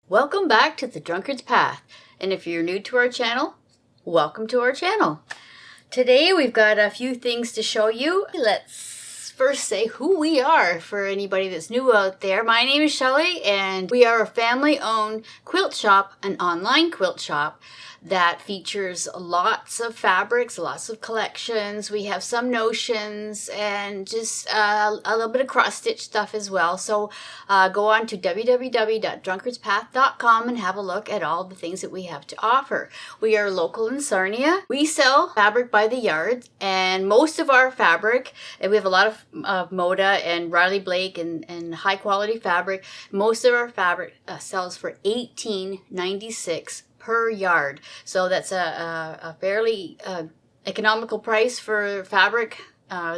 Welcome back to the Drunkard's Path, and if you're new to our channel, welcome to our channel. Today we've got a few things to show you. Let's first say who we are for anybody that's new out there. My name is Shelley, and we are a family-owned quilt shop, an online quilt shop that features lots of fabrics, lots of collections. We have some notions and just a little bit of cross-stitch stuff as well. So go on to www.drunkardspath.com and have a look at all the things that we have to offer. We are local in Sarnia. We sell fabric by the yard, and most of our fabric, and we have a lot of Moda and Riley Blake and high quality fabric. Most of our fabric sells for $18.96 per yard. So that's a fairly economical price for fabric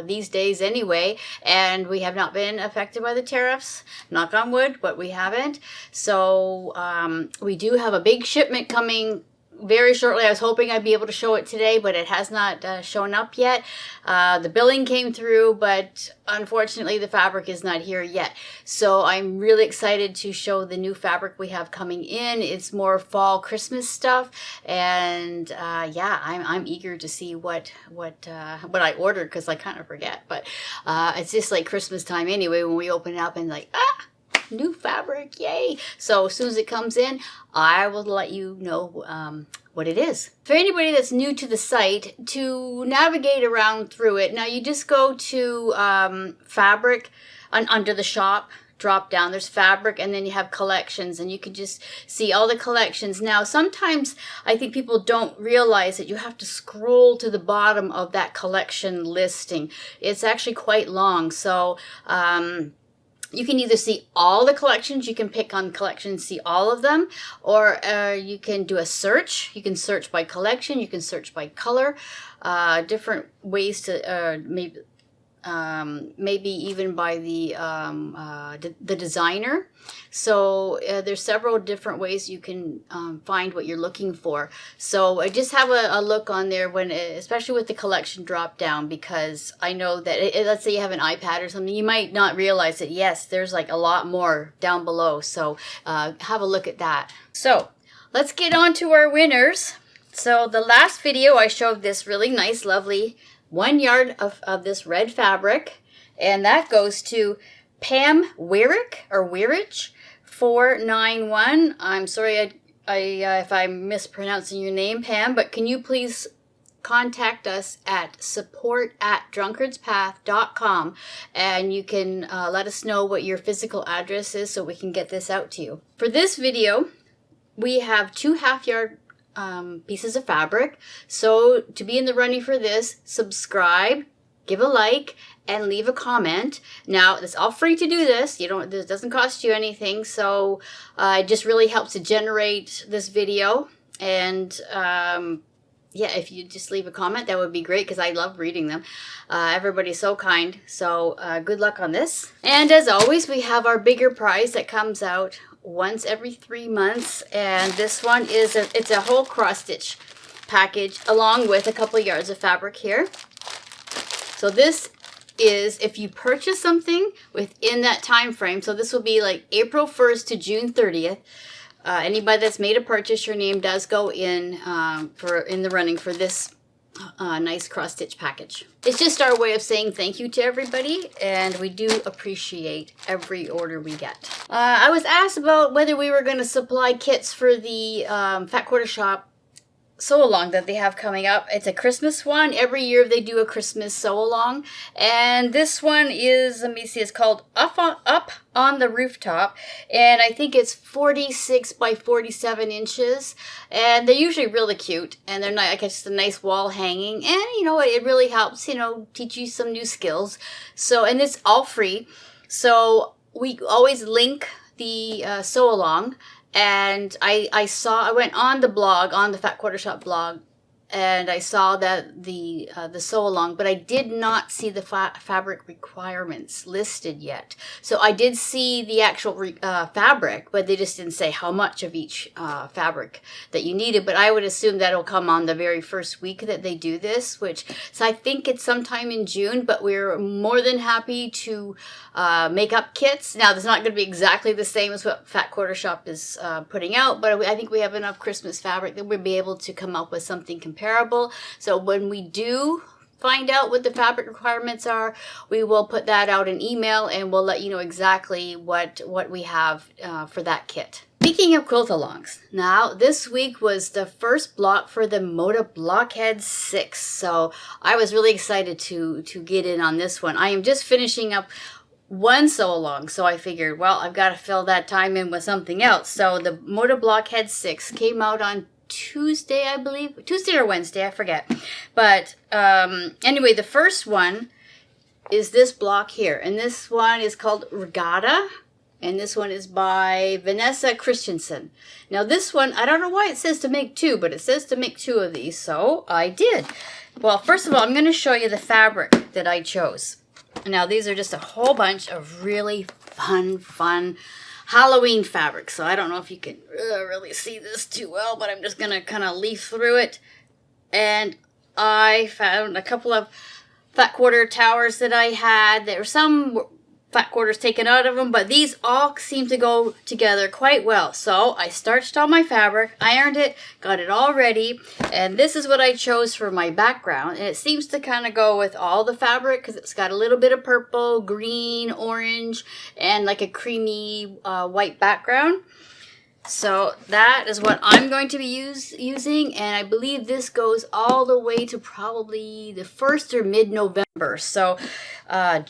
these days anyway, and we have not been affected by the tariffs, knock on wood, but we haven't. So we do have a big shipment coming very shortly. I was hoping I'd be able to show it today, but it has not shown up yet. The billing came through, but unfortunately the fabric is not here yet. So I'm really excited to show the new fabric we have coming in. It's more fall Christmas stuff, and yeah, I'm eager to see what I ordered, because I kind of forget. But it's just like Christmas time anyway when we open it up and like, new fabric, yay. So as soon as it comes in, I will let you know what it is. For anybody that's new to the site, to navigate around through it, now you just go to fabric under the shop, drop down, there's fabric, and then you have collections, and you can just see all the collections. Now sometimes I think people don't realize that you have to scroll to the bottom of that collection listing. It's actually quite long. So you can either see all the collections, you can pick on collections, see all of them, or you can do a search. You can search by collection, you can search by color, different ways to maybe even by the designer. So there's several different ways you can find what you're looking for. So just have a look on there, when especially with the collection drop down, because I know that let's say you have an iPad or something, you might not realize that yes, there's like a lot more down below. So have a look at that. So let's get on to our winners. So the last video I showed this really nice, lovely 1 yard of this red fabric, and that goes to Pam Weirich or Weirich 491. I'm sorry if I'm mispronouncing your name, Pam, but can you please contact us at support@drunkardspath.com, and you can let us know what your physical address is so we can get this out to you. For this video, we have 2 half-yard pieces of fabric. So to be in the running for this, subscribe, give a like, and leave a comment. Now it's all free to do this. This doesn't cost you anything. So it just really helps to generate this video. And yeah, if you just leave a comment, that would be great, because I love reading them. Everybody's so kind. So good luck on this. And as always, we have our bigger prize that comes out once every 3 months, and this one is it's a whole cross stitch package along with a couple yards of fabric here. So this is if you purchase something within that time frame. So this will be like April 1st to June 30th. Anybody that's made a purchase, your name does go in in the running for this nice cross stitch package. It's just our way of saying thank you to everybody, and we do appreciate every order we get. I was asked about whether we were going to supply kits for the Fat Quarter Shop sew-along that they have coming up. It's a Christmas one. Every year they do a Christmas sew-along, and this one is, let me see, it's called Up on the Rooftop, and I think it's 46 by 47 inches, and they're usually really cute, and they're not, I guess, just a nice wall hanging, and you know, it really helps, you know, teach you some new skills. So, and it's all free, so we always link the sew-along. And I went on the blog, on the Fat Quarter Shop blog, and I saw that the sew along, but I did not see the fabric requirements listed yet. So I did see the actual fabric, but they just didn't say how much of each fabric that you needed. But I would assume that'll come on the very first week that they do this, so I think it's sometime in June, but we're more than happy to make up kits. Now, there's not going to be exactly the same as what Fat Quarter Shop is putting out, but I think we have enough Christmas fabric that we'll be able to come up with something comparable. So when we do find out what the fabric requirements are, we will put that out in email, and we'll let you know exactly what we have for that kit. Speaking of quilt-alongs, now this week was the first block for the Moda Blockheads 6, so I was really excited to get in on this one. I am just finishing up one sew-along, so I figured, well, I've got to fill that time in with something else. So the Moda Blockheads 6 came out on Tuesday, I believe. Tuesday or Wednesday, I forget. But anyway, the first one is this block here, and this one is called Regatta. And this one is by Vanessa Christensen. Now this one, I don't know why it says to make two, but it says to make two of these, so I did. Well, first of all, I'm going to show you the fabric that I chose. Now these are just a whole bunch of really fun Halloween fabric. So I don't know if you can really see this too well, but I'm just going to kind of leaf through it. And I found a couple of fat quarter towers that I had. There were some fat quarters taken out of them, but these all seem to go together quite well. So I starched all my fabric, ironed it, got it all ready, and this is what I chose for my background. And it seems to kind of go with all the fabric because it's got a little bit of purple, green, orange, and like a creamy white background. So that is what I'm going to be using, and I believe this goes all the way to probably the 1st or mid-November. So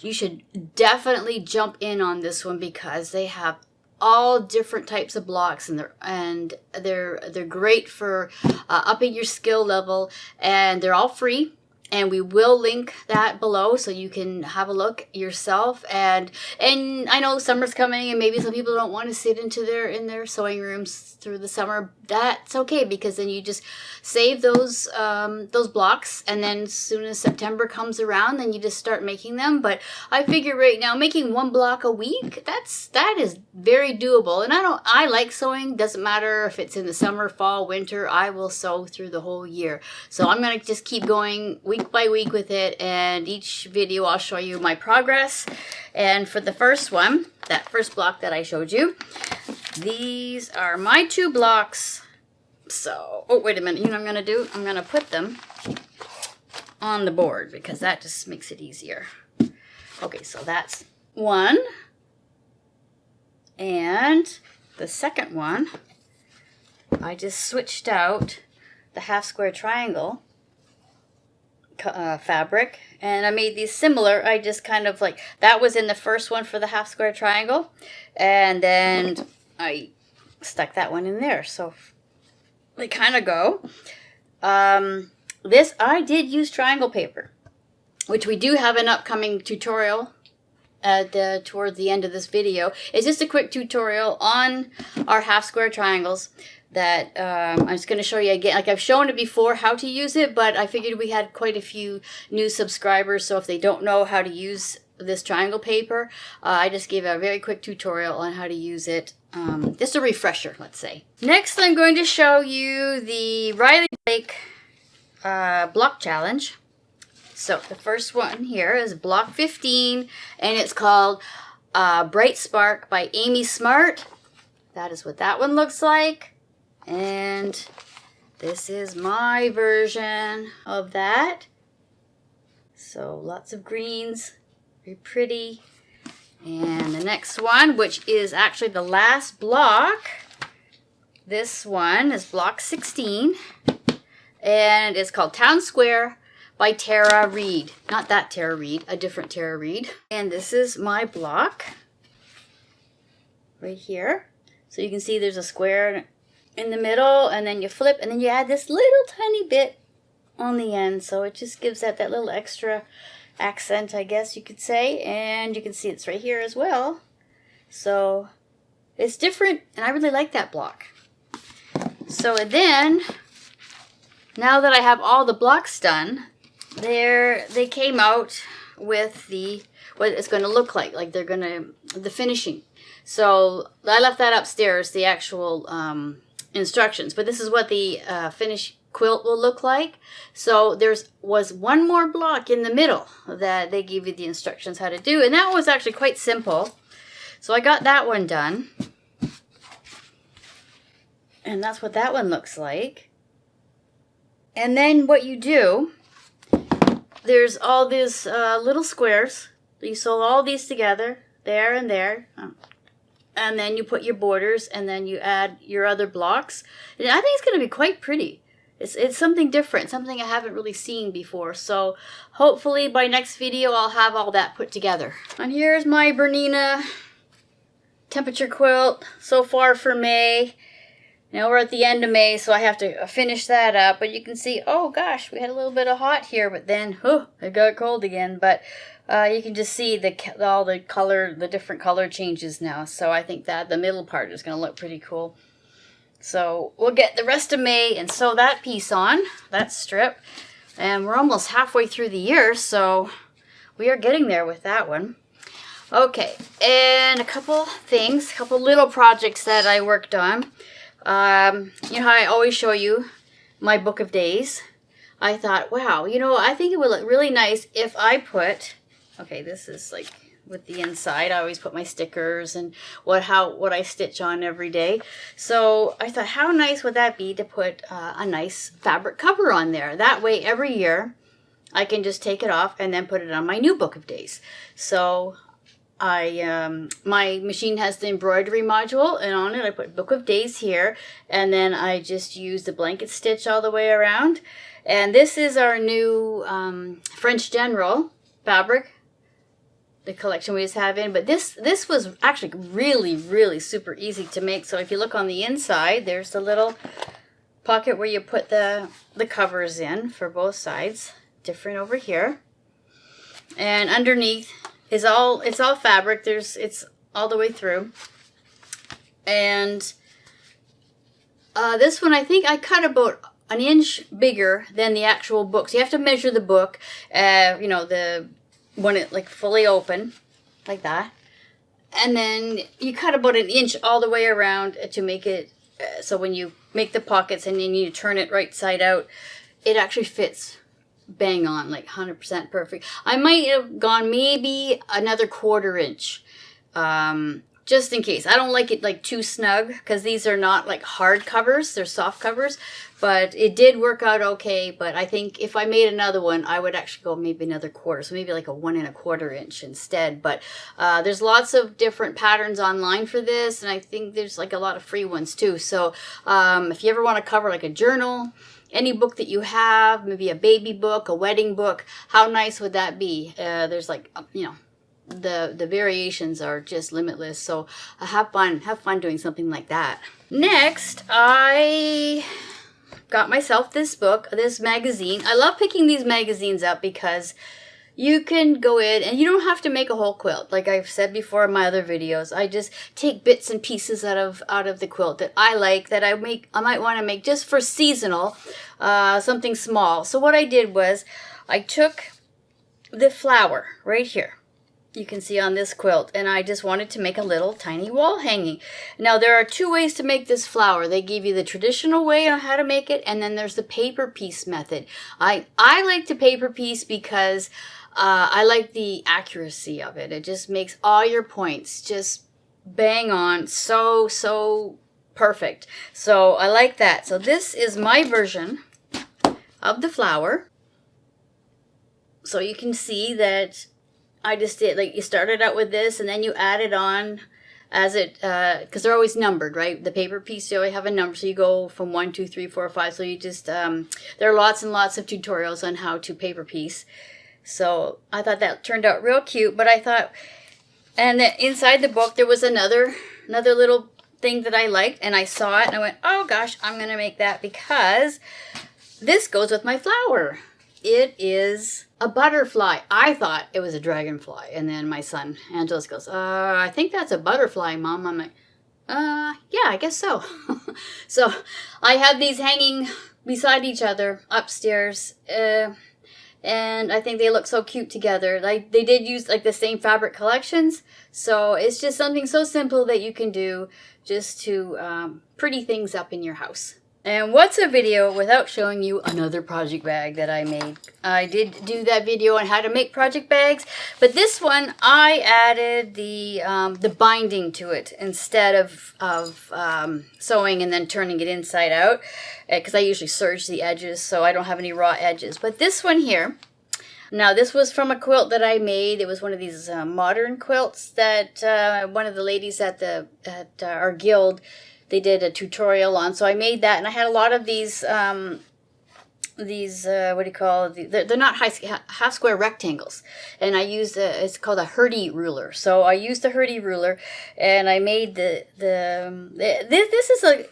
you should definitely jump in on this one because they have all different types of blocks, and they're great for upping your skill level, and they're all free. And we will link that below so you can have a look yourself. And I know summer's coming, and maybe some people don't want to sit in their sewing rooms through the summer. That's okay, because then you just save those blocks, and then as soon as September comes around, then you just start making them. But I figure right now making one block a week, that is very doable. And I like sewing. Doesn't matter if it's in the summer, fall, winter. I will sew through the whole year. So I'm gonna just keep going week by week with it, and each video I'll show you my progress. And for the first one, that first block that I showed you, these are my 2 blocks. So, oh, wait a minute, you know what I'm gonna do? I'm gonna put them on the board because that just makes it easier. Okay, so that's one, and the second one, I just switched out the half square triangle fabric, and I made these similar. I just kind of like, that was in the first one for the half square triangle, and then I stuck that one in there, so they kind of go. This, I did use triangle paper, which we do have an upcoming tutorial towards the end of this video. It's just a quick tutorial on our half square triangles that I'm just going to show you again. Like I've shown it before how to use it, but I figured we had quite a few new subscribers, so if they don't know how to use this triangle paper, I just gave a very quick tutorial on how to use it. Just a refresher, let's say. Next, I'm going to show you the Riley Blake block challenge. So the first one here is block 15, and it's called Bright Spark by Amy Smart. That is what that one looks like. And this is my version of that. So lots of greens, very pretty. And the next one, which is actually the last block, this one is block 16, and it's called Town Square by Tara Reid. Not that Tara Reid, a different Tara Reid. And this is my block right here. So you can see there's a square in the middle, and then you flip, and then you add this little tiny bit on the end, so it just gives that little extra accent, I guess you could say. And you can see it's right here as well, so it's different, and I really like that block. So then Now that I have all the blocks done, they came out with what it's going to look like the finishing. So I left that upstairs, the actual instructions. But this is what the finished quilt will look like. So was one more block in the middle that they give you the instructions how to do. And that was actually quite simple. So I got that one done. And that's what that one looks like. And then what you do, there's all these little squares. You sew all these together, there and there. And then you put your borders, and then you add your other blocks. And I think it's going to be quite pretty. It's something different, something I haven't really seen before. So hopefully by next video I'll have all that put together. And here's my Bernina temperature quilt so far for May. Now we're at the end of May, so I have to finish that up. But you can see, oh gosh, we had a little bit of hot here, but then, it got cold again. But you can just see all the different color changes now. So I think that the middle part is going to look pretty cool. So we'll get the rest of May and sew that piece on, that strip. And we're almost halfway through the year, so we are getting there with that one. Okay, and a couple little projects that I worked on. You know how I always show you my book of days? I thought, wow, I think it would look really nice if I put, okay, this is like with the inside. I always put my stickers and what I stitch on every day. So I thought, how nice would that be to put a nice fabric cover on there? That way, every year, I can just take it off and then put it on my new book of days. So my machine has the embroidery module, and on it I put book of days here, and then I just use the blanket stitch all the way around. And this is our new French General fabric, the collection we just have in. But this was actually really, really super easy to make. So if you look on the inside, there's the little pocket where you put the covers in for both sides. Different over here. And underneath it's all fabric. It's all the way through. And this one, I think I cut about an inch bigger than the actual book. So you have to measure the book, when it like fully open, like that. And then you cut about an inch all the way around to make it, so when you make the pockets and then you turn it right side out, it actually fits bang on, like 100% perfect. I might have gone maybe another 1/4 inch, just in case. I don't like it like too snug, because these are not like hard covers, they're soft covers. But it did work out okay. But I think if I made another one, I would actually go maybe another 1/4, so maybe like a 1 1/4 inch instead. But there's lots of different patterns online for this, and I think there's like a lot of free ones too. So if you ever want to cover like a journal, any book that you have, maybe a baby book, a wedding book, how nice would that be? There's like, the variations are just limitless. So have fun doing something like that. Next, I got myself this magazine. I love picking these magazines up because you can go in and you don't have to make a whole quilt. Like I've said before in my other videos, I just take bits and pieces out of the quilt that I like, that I might want to make just for seasonal, something small. So what I did was I took the flower right here, you can see on this quilt, and I just wanted to make a little tiny wall hanging. Now there are 2 ways to make this flower. They give you the traditional way on how to make it, and then there's the paper piece method. I like the paper piece because I like the accuracy of it. It just makes all your points just bang on, so perfect. So I like that. So this is my version of the flower. So you can see that I just did, like, you started out with this and then you add it on as it, because they're always numbered, right? The paper piece, you always have a number, so you go from 1, 2, 3, 4, 5. So you just, there are lots and lots of tutorials on how to paper piece. So I thought that turned out real cute, but I thought, and inside the book there was another little thing that I liked, and I saw it and I went, oh gosh, I'm going to make that because this goes with my flower. It is a butterfly. I thought it was a dragonfly. And then my son, Angelos, goes, I think that's a butterfly, Mom. I'm like, yeah, I guess so. So I have these hanging beside each other upstairs. And I think they look so cute together. Like, they did use like the same fabric collections. So it's just something so simple that you can do just to pretty things up in your house. And what's a video without showing you another project bag that I made? I did do that video on how to make project bags, but this one I added the binding to it instead of sewing and then turning it inside out, because I usually serge the edges so I don't have any raw edges. But this one here, now this was from a quilt that I made. It was one of these modern quilts that one of the ladies at our guild, they did a tutorial on. So I made that, and I had a lot of these what do you call it? They're not half square rectangles, and I used it's called a Hurdy ruler. So I used the Hurdy ruler, and I made this is a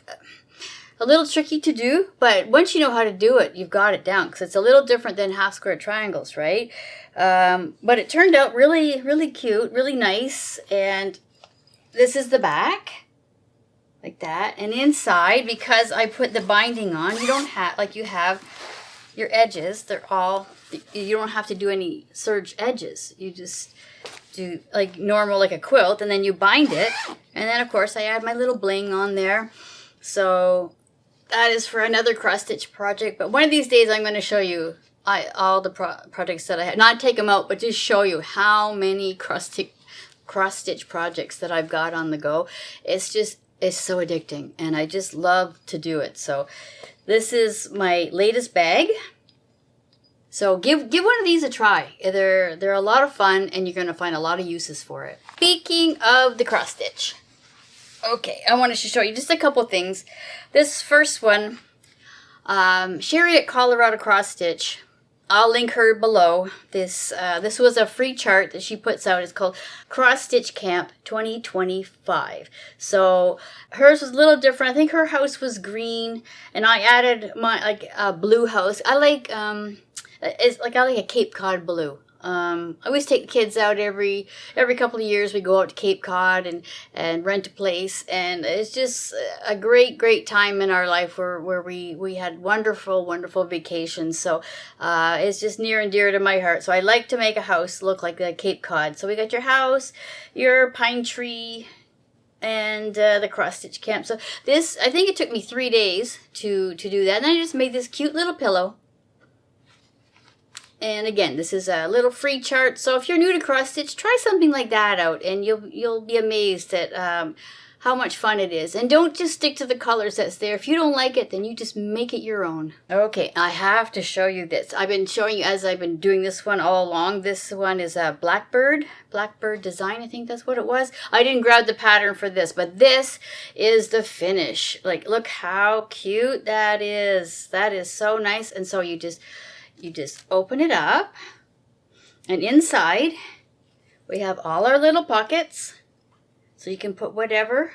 little tricky to do, but once you know how to do it, you've got it down, because it's a little different than half square triangles, right? But it turned out really, really cute, really nice. And this is the back. Like that. And inside, because I put the binding on, you don't have, like you have your edges, they're all, you don't have to do any serge edges. You just do like normal, like a quilt, and then you bind it. And then of course I add my little bling on there. So that is for another cross stitch project. But one of these days I'm going to show you all the projects that I have. Not take them out, but just show you how many cross stitch projects that I've got on the go. It's so addicting, and I just love to do it. So this is my latest bag. So give one of these a try. They're a lot of fun, and you're going to find a lot of uses for it. Speaking of the cross stitch, okay, I wanted to show you just a couple things. This first one, Sherry at Colorado Cross Stitch. I'll link her below. This was a free chart that she puts out. It's called Cross Stitch Camp 2025. So hers was a little different. I think her house was green, and I added my blue house. I like I like a Cape Cod blue. I always take the kids out every couple of years. We go out to Cape Cod and rent a place, and it's just a great time in our life where we had wonderful vacations. So it's just near and dear to my heart. So I like to make a house look like the Cape Cod. So we got your house, your pine tree, and the cross stitch camp. So this, I think it took me 3 days to do that, and I just made this cute little pillow. And again, this is a little free chart. So if you're new to cross stitch, try something like that out, and you'll be amazed at how much fun it is. And don't just stick to the colors that's there. If you don't like it, then you just make it your own. Okay, I have to show you this. I've been showing you as I've been doing this one all along. This one is a Blackbird design. I think that's what it was. I didn't grab the pattern for this, but this is the finish. Like, look how cute that is. That is so nice. And so you just open it up, and inside we have all our little pockets, so you can put whatever,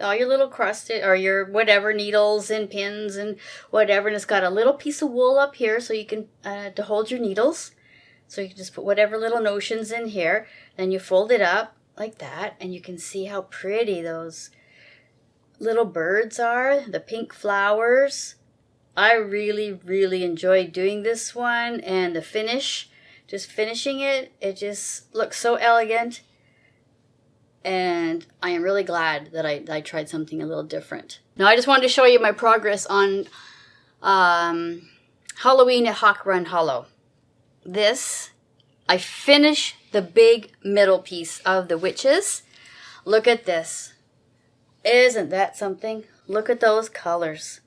all your little cross stitch or your whatever needles and pins and whatever. And it's got a little piece of wool up here, so you can to hold your needles. So you can just put whatever little notions in here. Then you fold it up like that, and you can see how pretty those little birds are, the pink flowers. I really enjoyed doing this one, and the finish, just finishing it, it just looks so elegant. And I am really glad that I tried something a little different. Now I just wanted to show you my progress on Halloween at Hawk Run Hollow. This, I finished the big middle piece of the witches. Look at this. Isn't that something? Look at those colors.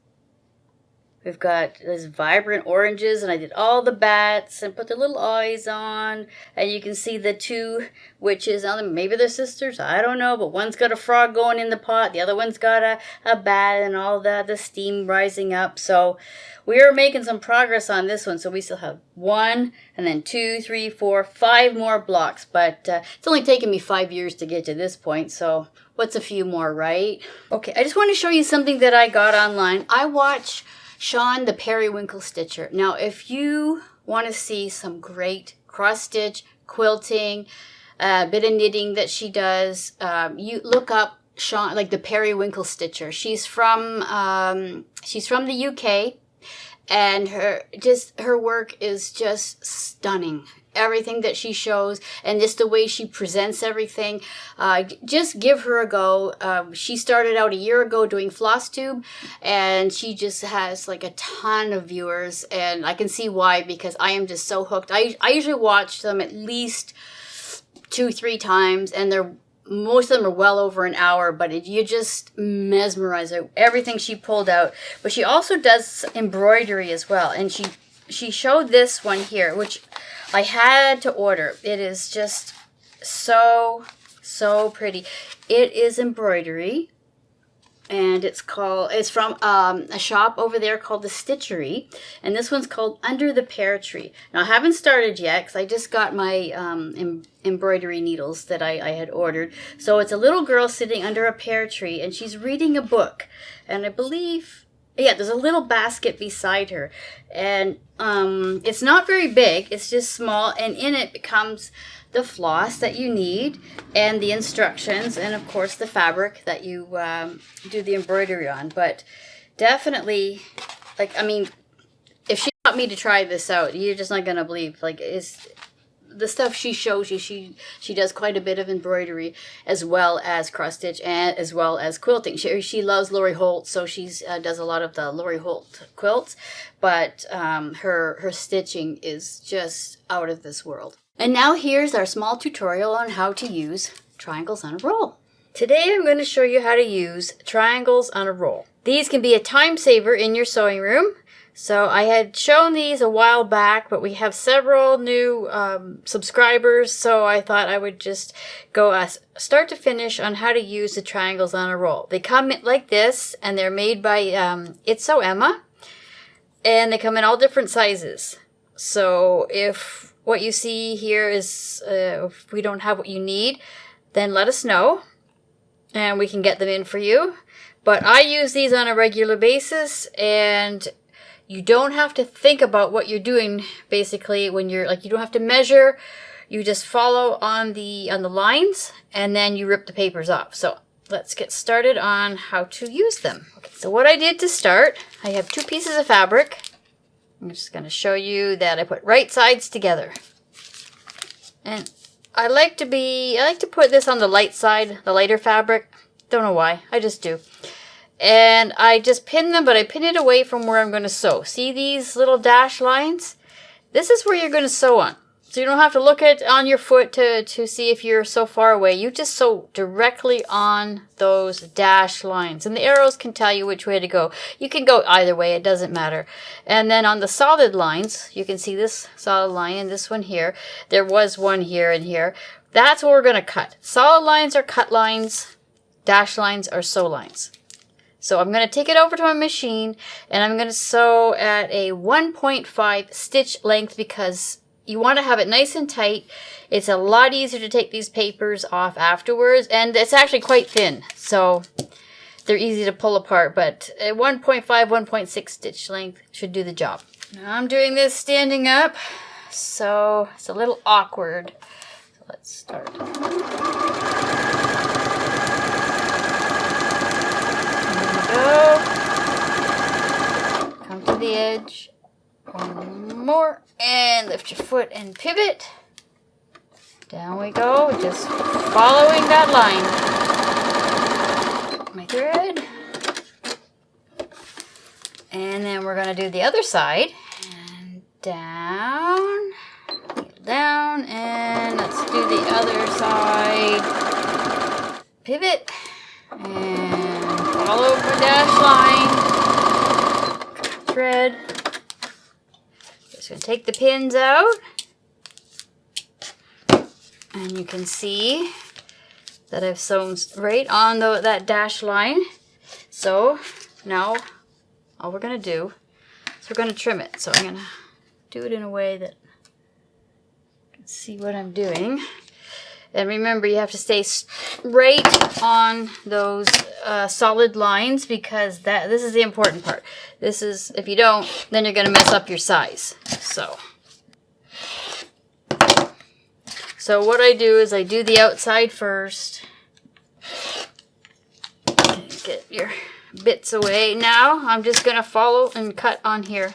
We've got these vibrant oranges, and I did all the bats and put the little eyes on. And you can see the two witches on them. Maybe they're sisters, I don't know. But one's got a frog going in the pot. The other one's got a bat and all the steam rising up. So we are making some progress on this one. So we still have 1, and then 2, 3, 4, 5 more blocks. But it's only taken me 5 years to get to this point. So what's a few more, right? Okay, I just want to show you something that I got online. I watch Sean the Periwinkle Stitcher. Now, if you want to see some great cross-stitch, quilting, a bit of knitting that she does, you look up Sean, like the Periwinkle Stitcher. She's from the UK, and her work is just stunning. Everything that she shows and just the way she presents everything, just give her a go. She started out a year ago doing floss tube, and she just has like a ton of viewers, and I can see why, because I am just so hooked. I usually watch them at least 2-3 times, and most of them are well over an hour, but you just mesmerize everything she pulled out. But she also does embroidery as well, and she showed this one here, which I had to order. It is just so pretty. It is embroidery, and it's from a shop over there called the Stitchery, and this one's called Under the Pear Tree. Now I haven't started yet because I just got my embroidery needles that I had ordered. So it's a little girl sitting under a pear tree, and she's reading a book, and I believe, yeah, there's a little basket beside her, and it's not very big, it's just small, and in it becomes the floss that you need, and the instructions, and of course the fabric that you do the embroidery on. But definitely, like, I mean, if she got me to try this out, you're just not gonna believe, like, it's the stuff she shows you. She does quite a bit of embroidery as well as cross stitch and as well as quilting. She loves Lori Holt, so she's does a lot of the Lori Holt quilts, but her stitching is just out of this world. And now here's our small tutorial on how to use triangles on a roll. Today I'm going to show you how to use triangles on a roll. These can be a time saver in your sewing room. So I had shown these a while back, but we have several new subscribers, so I thought I would just go start to finish on how to use the triangles on a roll. They come like this, and they're made by It's So Emma, and they come in all different sizes. So if what you see here is, if we don't have what you need, then let us know, and we can get them in for you. But I use these on a regular basis, and you don't have to think about what you're doing, basically, when you're, like, you don't have to measure. You just follow on the lines, and then you rip the papers off. So let's get started on how to use them. Okay, so what I did to start, I have 2 pieces of fabric. I'm just going to show you that I put right sides together. And I like to put this on the light side, the lighter fabric. Don't know why, I just do. And I just pin them, but I pin it away from where I'm going to sew. See these little dash lines? This is where you're going to sew on. So you don't have to look on your foot to see if you're so far away. You just sew directly on those dash lines. And the arrows can tell you which way to go. You can go either way, it doesn't matter. And then on the solid lines, you can see this solid line and this one here. There was one here and here. That's what we're going to cut. Solid lines are cut lines. Dash lines are sew lines. So I'm going to take it over to my machine, and I'm going to sew at a 1.5 stitch length because you want to have it nice and tight. It's a lot easier to take these papers off afterwards, and it's actually quite thin, so they're easy to pull apart, but a 1.5, 1.6 stitch length should do the job. Now I'm doing this standing up, so it's a little awkward. So let's start. Go. Come to the edge. One more. And lift your foot and pivot. Down we go. Just following that line. My thread. And then we're going to do the other side. And down. Down. And let's do the other side. Pivot. And follow the dash line, thread. Just going to take the pins out, and you can see that I've sewn right on that dash line. So now all we're going to do is we're going to trim it. So I'm going to do it in a way that you can see what I'm doing. And remember, you have to stay right on those solid lines, because this is the important part. This is, if you don't, then you're going to mess up your size. So what I do is I do the outside first. Get your bits away. Now I'm just going to follow and cut on here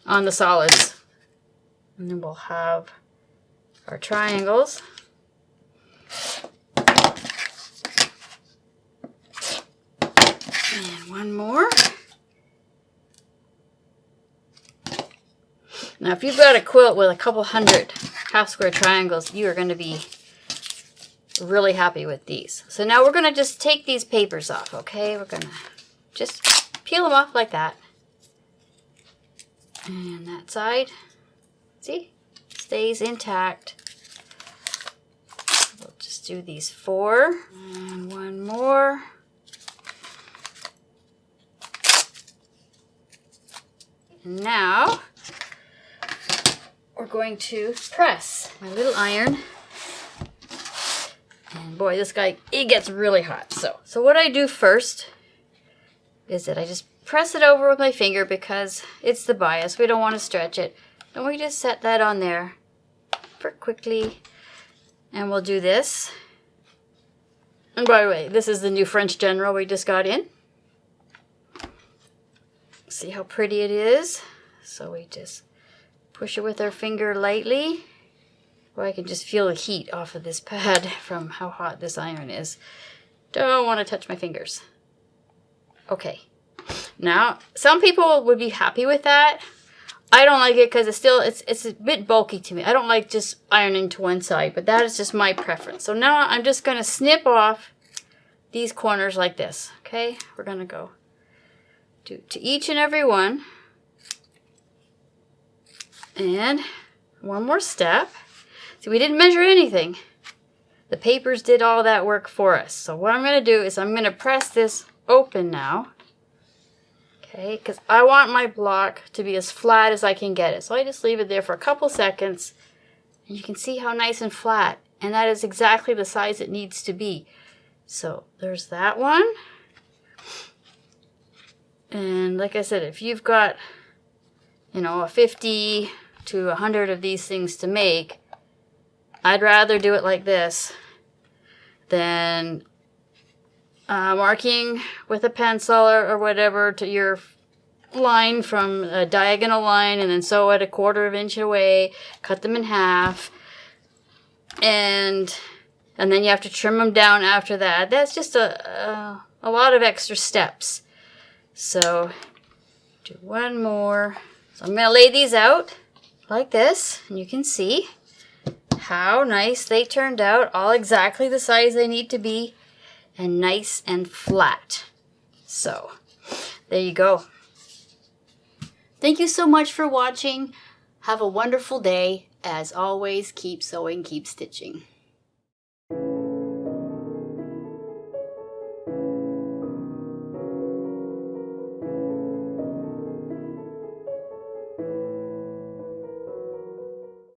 on the solids. And then we'll have our triangles. And one more. Now, if you've got a quilt with a couple hundred half square triangles, you are going to be really happy with these. So now we're going to just take these papers off, okay? We're going to just peel them off like that. And that side, see, stays intact. We'll just do these 4. And one more. And now we're going to press my little iron. And boy, this guy, it gets really hot. So what I do first is that I just press it over with my finger because it's the bias. We don't want to stretch it. And we just set that on there for quickly. And we'll do this. And by the way, this is the new French General we just got in. See how pretty it is? So we just push it with our finger lightly. Or I can just feel the heat off of this pad from how hot this iron is. Don't want to touch my fingers. Okay. Now, some people would be happy with that. I don't like it because it's a bit bulky to me. I don't like just ironing to one side, but that is just my preference. So now I'm just going to snip off these corners like this. Okay? We're going to go to each and every one. And one more step. See, we didn't measure anything. The papers did all that work for us. So what I'm going to do is I'm going to press this open now. Okay, because I want my block to be as flat as I can get it. So I just leave it there for a couple seconds. And you can see how nice and flat. And that is exactly the size it needs to be. So there's that one. And like I said, if you've got, you know, a 50 to 100 of these things to make, I'd rather do it like this than marking with a pencil or whatever to your line from a diagonal line and then sew it 1/4 inch away, cut them in half, and then you have to trim them down after that. That's just a lot of extra steps. So do one more. So I'm going to lay these out like this, and you can see how nice they turned out, all exactly the size they need to be, and nice and flat. So there you go. Thank you so much for watching. Have a wonderful day. As always, keep sewing, keep stitching.